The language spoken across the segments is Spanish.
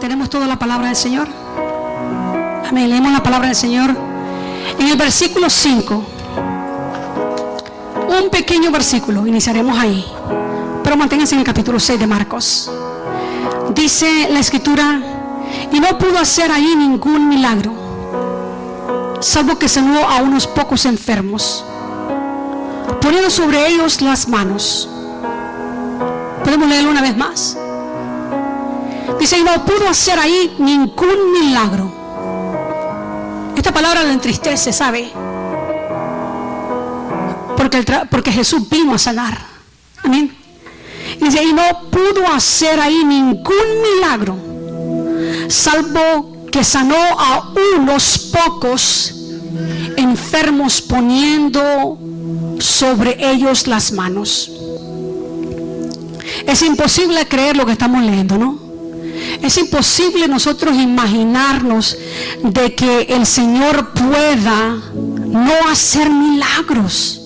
Tenemos toda la palabra del Señor. Amén. Leemos la palabra del Señor en el versículo 5. Un pequeño versículo, iniciaremos ahí, pero manténganse en el capítulo 6 de Marcos. Dice la escritura: y no pudo hacer ahí ningún milagro, salvo que sanó a unos pocos enfermos, poniendo sobre ellos las manos. Podemos leerlo una vez más. Dice: y no pudo hacer ahí ningún milagro. Esta palabra lo entristece, ¿sabe? Porque Jesús vino a sanar. Amén. Dice: y no pudo hacer ahí ningún milagro, salvo que sanó a unos pocos enfermos, poniendo sobre ellos las manos. Es imposible creer lo que estamos leyendo, ¿no? Es imposible nosotros imaginarnos de que el Señor pueda no hacer milagros.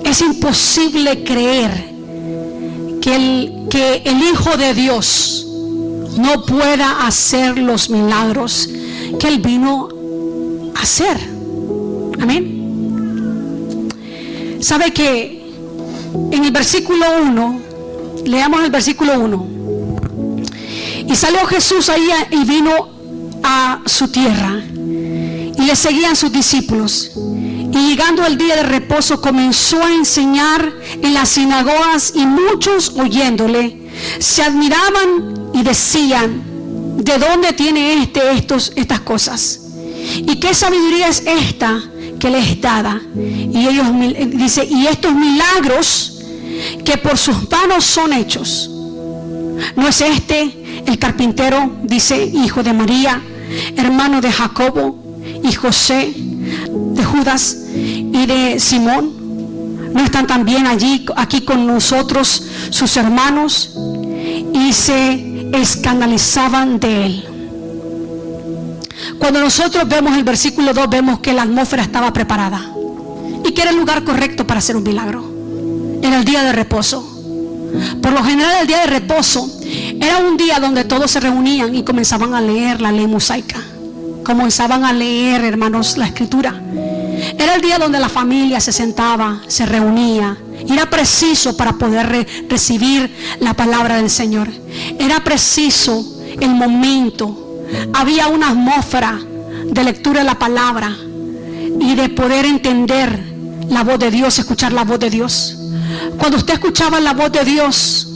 Es imposible creer que el Hijo de Dios no pueda hacer los milagros que Él vino a hacer. Amén. ¿Sabe que en el versículo 1, leamos el versículo 1? Y salió Jesús ahí y vino a su tierra, y le seguían sus discípulos. Y llegando el día de reposo, comenzó a enseñar en las sinagogas, y muchos oyéndole se admiraban y decían: ¿de dónde tiene estas cosas? ¿Y qué sabiduría es esta que le es dada? Y ellos, dice, y estos milagros que por sus manos son hechos, ¿no es este el carpintero, dice, hijo de María, hermano de Jacobo y José, de Judas y de Simón? ¿No están también aquí con nosotros sus hermanos? Y se escandalizaban de él. Cuando nosotros vemos el versículo 2, vemos que la atmósfera estaba preparada y que era el lugar correcto para hacer un milagro. Era el día de reposo. Por lo general, el día de reposo era un día donde todos se reunían y comenzaban a leer la ley mosaica. Comenzaban a leer, hermanos, la escritura. Era el día donde la familia se sentaba, se reunía. Y era preciso para poder recibir la palabra del Señor. Era preciso el momento. Había una atmósfera de lectura de la palabra y de poder entender la voz de Dios, escuchar la voz de Dios. Cuando usted escuchaba la voz de Dios,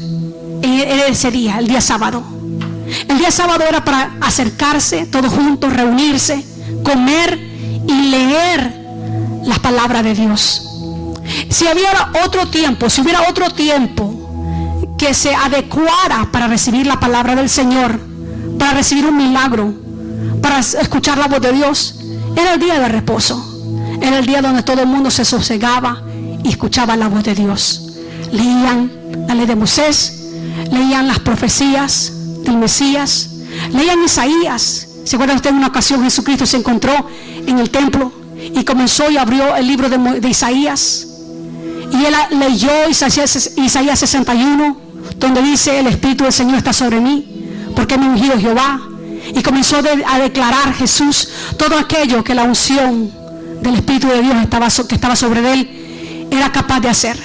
era ese día, el día sábado. El día sábado era para acercarse todos juntos, reunirse, comer y leer las palabras de Dios. Si hubiera otro tiempo que se adecuara para recibir la palabra del Señor, para recibir un milagro, para escuchar la voz de Dios, era el día de reposo. Era el día donde todo el mundo se sosegaba y escuchaba la voz de Dios. Leían la ley de Moisés, leían las profecías del Mesías, leían Isaías. ¿Se acuerdan ustedes? En una ocasión Jesucristo se encontró en el templo y comenzó y abrió el libro de Isaías, y él leyó Isaías 61, donde dice: el Espíritu del Señor está sobre mí, porque me ha ungido Jehová. Y comenzó a declarar Jesús todo aquello que la unción del Espíritu de Dios que estaba sobre él era capaz de hacer.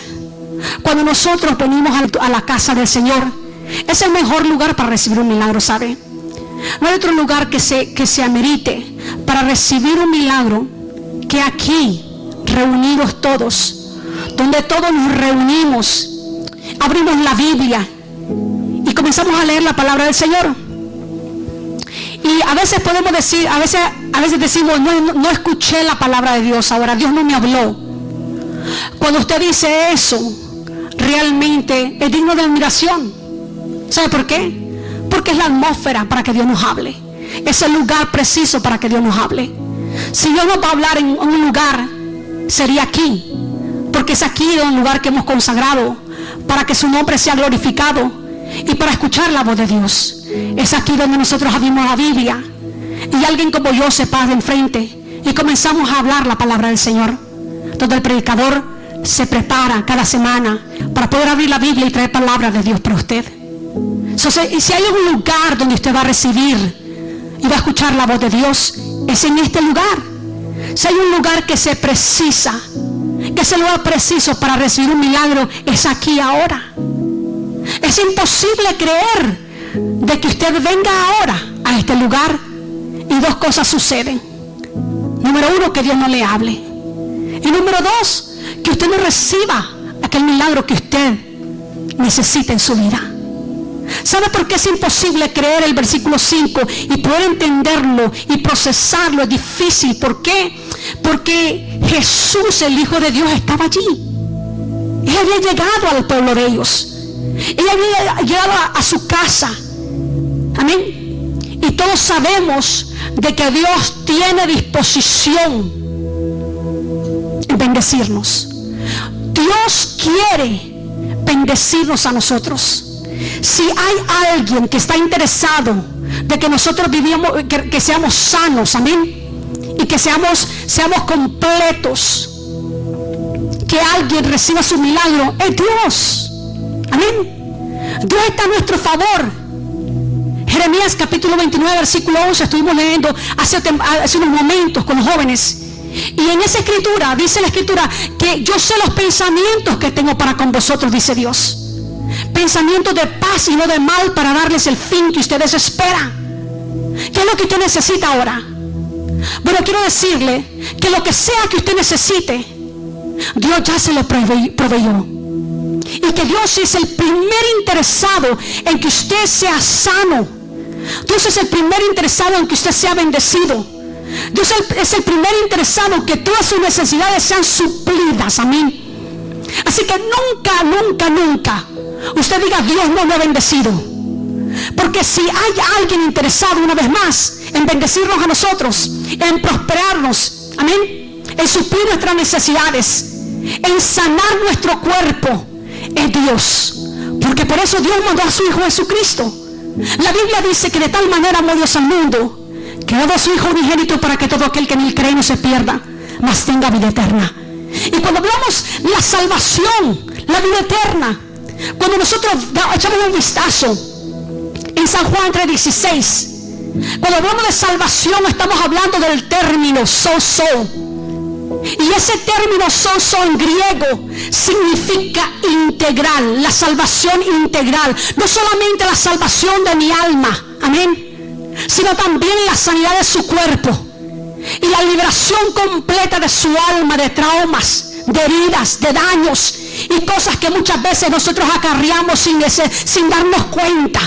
Cuando nosotros venimos a la casa del Señor, es el mejor lugar para recibir un milagro, ¿sabe? No hay otro lugar que se amerite para recibir un milagro que aquí, reunidos todos, donde todos nos reunimos, abrimos la Biblia y comenzamos a leer la palabra del Señor. Y a veces podemos decir, a veces decimos: no escuché la palabra de Dios, ahora Dios no me habló. Cuando usted dice eso, realmente es digno de admiración. ¿Sabe por qué? Porque es la atmósfera para que Dios nos hable. Es el lugar preciso para que Dios nos hable. Si Dios nos va a hablar en un lugar, sería aquí, porque es aquí el lugar que hemos consagrado para que su nombre sea glorificado. y para escuchar la voz de Dios. Es aquí donde nosotros abrimos la Biblia y alguien como yo se para de enfrente y comenzamos a hablar la palabra del Señor, donde el predicador se prepara cada semana para poder abrir la Biblia y traer palabra de Dios para usted. Entonces, si hay un lugar donde usted va a recibir y va a escuchar la voz de Dios, es en este lugar. Si hay un lugar que se precisa, que es el lugar preciso para recibir un milagro, es aquí ahora. Es imposible creer de que usted venga ahora a este lugar y dos cosas suceden. Número uno, que Dios no le hable. Y número dos, que usted no reciba aquel milagro que usted necesita en su vida. ¿Sabe por qué es imposible creer el versículo 5 y poder entenderlo y procesarlo? Es difícil. ¿Por qué? Porque Jesús, el Hijo de Dios, estaba allí. Él había llegado al pueblo de ellos. Él había llegado a su casa. Amén. Y todos sabemos de que Dios tiene disposición en bendecirnos. Dios quiere bendecirnos a nosotros. Si hay alguien que está interesado de que nosotros vivamos, que seamos sanos, amén, y que seamos completos, que alguien reciba su milagro, es Dios. Amén. Dios está a nuestro favor. Jeremías capítulo 29 versículo 11 estuvimos leyendo hace unos momentos con los jóvenes, y en esa escritura dice la escritura que yo sé los pensamientos que tengo para con vosotros, dice Dios, pensamientos de paz y no de mal, para darles el fin que ustedes esperan. ¿Qué es lo que usted necesita ahora? Bueno, quiero decirle que lo que sea que usted necesite, Dios ya se lo proveyó. Y que Dios es el primer interesado en que usted sea sano. Dios es el primer interesado en que usted sea bendecido. Dios es el primer interesado en que todas sus necesidades sean suplidas. Amén. Así que nunca usted diga: Dios no me ha bendecido. Porque si hay alguien interesado una vez más en bendecirnos a nosotros, en prosperarnos, amén, en suplir nuestras necesidades, en sanar nuestro cuerpo, es Dios. Porque por eso Dios mandó a su Hijo Jesucristo. La Biblia dice que de tal manera amó Dios al mundo, que ha dado a su Hijo unigénito, para que todo aquel que en él cree no se pierda, mas tenga vida eterna. Y cuando hablamos la salvación, la vida eterna, cuando nosotros echamos un vistazo en San Juan 3:16, cuando hablamos de salvación, estamos hablando del término sozo. Y ese término sozo en griego significa integral, la salvación integral. No solamente la salvación de mi alma, amén, sino también la sanidad de su cuerpo y la liberación completa de su alma de traumas, de heridas, de daños y cosas que muchas veces nosotros acarreamos sin darnos cuenta.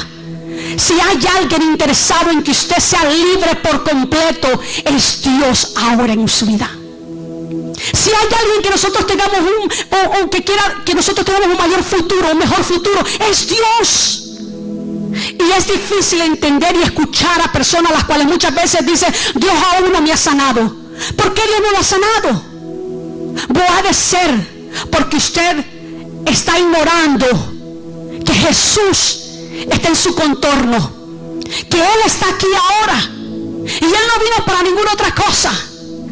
Si hay alguien interesado en que usted sea libre por completo, es Dios ahora en su vida. Si hay alguien que nosotros tengamos o que quiera que nosotros tengamos un mayor futuro, un mejor futuro, es Dios. Y es difícil entender y escuchar a personas las cuales muchas veces dicen: Dios aún no me ha sanado. ¿Por qué Dios no lo ha sanado? Puede ser porque usted está ignorando que Jesús está en su contorno, que Él está aquí ahora, y Él no vino para ninguna otra cosa.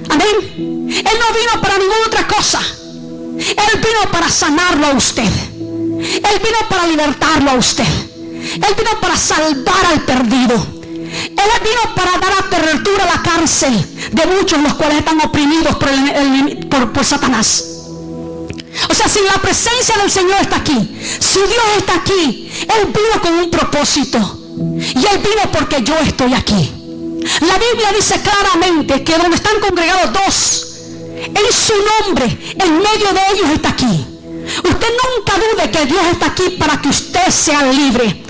Amén. Él no vino para ninguna otra cosa. Él vino para sanarlo a usted. Él vino para libertarlo a usted. Él vino para salvar al perdido. Él vino para dar apertura a la cárcel de muchos, los cuales están oprimidos por Satanás. O sea, si la presencia del Señor está aquí, si Dios está aquí, Él vino con un propósito. Y Él vino porque yo estoy aquí. La Biblia dice claramente que donde están congregados dos en su nombre, en medio de ellos está aquí. Usted nunca dude que Dios está aquí para que usted sea libre,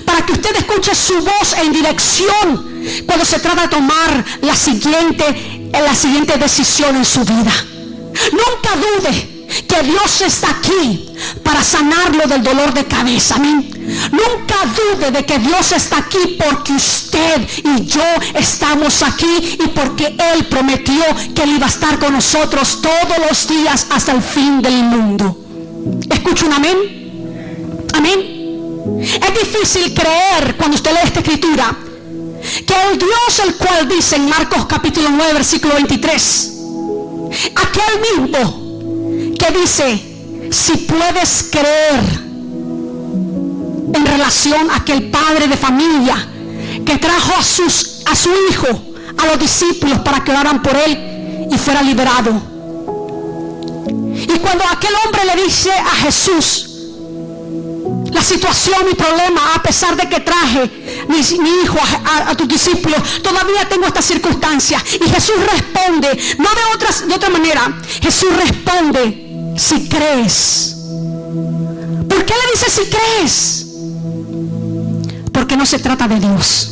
para que usted escuche su voz en dirección cuando se trata de tomar la siguiente decisión en su vida. Nunca dude que Dios está aquí para sanarlo del dolor de cabeza. Amén. Nunca dude de que Dios está aquí porque usted y yo estamos aquí y porque Él prometió que Él iba a estar con nosotros todos los días hasta el fin del mundo. ¿Escucha un amén? Amén. Es difícil creer cuando usted lee esta escritura que el Dios el cual dice en Marcos capítulo 9 versículo 23, aquel mismo que dice, si puedes creer, en relación a aquel padre de familia que trajo a su hijo a los discípulos para que oraran por él y fuera liberado. Y cuando aquel hombre le dice a Jesús la situación, mi problema, a pesar de que traje mi hijo a tus discípulos, todavía tengo esta circunstancia. Y Jesús responde, no de otra manera, Jesús responde, si crees. ¿Por qué le dice si crees? Porque no se trata de Dios.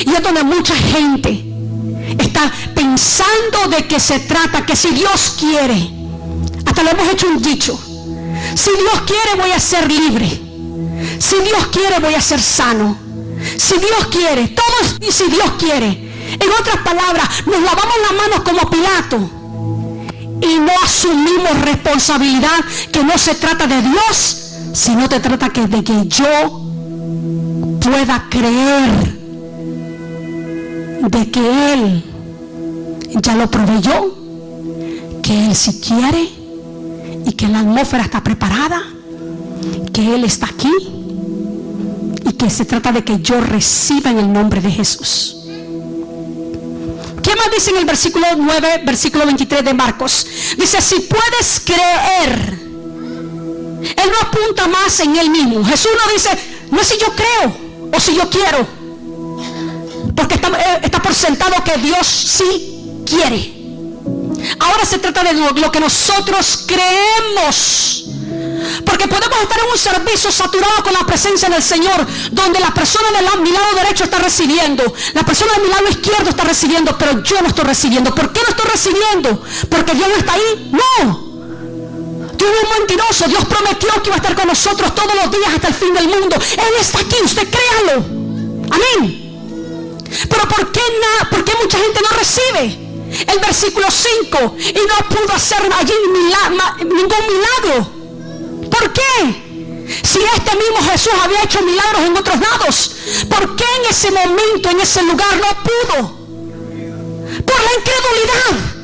Y es donde mucha gente está pensando de que se trata, que si Dios quiere, hasta le hemos hecho un dicho, si Dios quiere voy a ser libre, si Dios quiere voy a ser sano, si Dios quiere, todo es si Dios quiere. En otras palabras, nos lavamos las manos como Pilato y no asumimos responsabilidad, que no se trata de Dios, sino se trata de que yo pueda creer de que Él ya lo proveyó, que Él sí quiere y que la atmósfera está preparada, que Él está aquí y que se trata de que yo reciba en el nombre de Jesús. ¿Qué más dice en el versículo 9, versículo 23 de Marcos? Dice, si puedes creer. Él no apunta más en Él mismo. Jesús no dice, no es si yo creo o si yo quiero, porque está por sentado que Dios sí quiere. Ahora se trata de lo que nosotros creemos, porque podemos estar en un servicio saturado con la presencia del Señor, donde la persona de mi lado derecho está recibiendo, la persona de mi lado izquierdo está recibiendo, pero yo no estoy recibiendo. ¿Por qué no estoy recibiendo? ¿Porque Dios no está ahí? No. Dios no es mentiroso. Dios prometió que iba a estar con nosotros todos los días hasta el fin del mundo. Él está aquí, usted créalo. Amén. Pero ¿por qué mucha gente no recibe? El versículo 5, y no pudo hacer allí ningún milagro. ¿Por qué? Si este mismo Jesús había hecho milagros en otros lados, ¿por qué en ese momento, en ese lugar no pudo? Por la incredulidad.